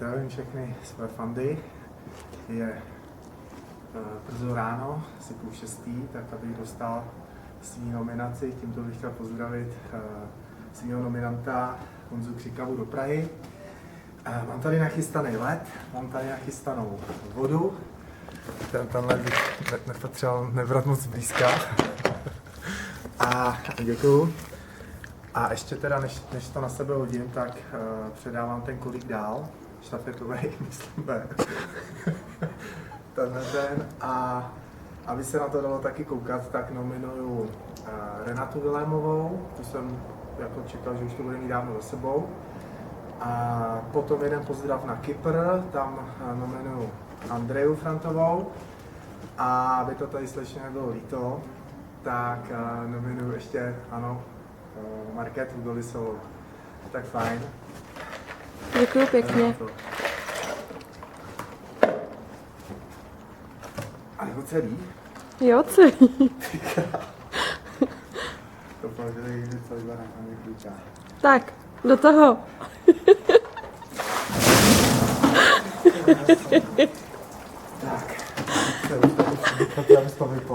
Zdravím všechny superfandy. Je brzo ráno, asi 5:30, tak abych dostal svý nominaci. Tímto bych chtěl pozdravit svého nominanta Honzu Křikavu do Prahy. Mám tady nachystaný led, mám tady nachystanou vodu. Tenhle bych nepotřeboval nebrat moc blízka. A děkuju. A ještě teda, než to na sebe hodím, tak předávám ten kolik dál. Štafetovej, myslím, ten. A aby se na to dalo taky koukat, tak nominuju Renatu Vilémovou, tu jsem jako čekal, že už to bude mít dávno za sebou. A potom jeden pozdrav na Kypr, tam nominuju Andreju Frantovou. A aby to tady slečně nebylo líto, tak nominuju ještě, ano, Markétu Dolisovou. Tak fajn. Děkuji pěkně. A nebo celý? Jo, celý. To položili někdy celý barák na mě klíčá. Tak, do toho. Tak, to už to vypla.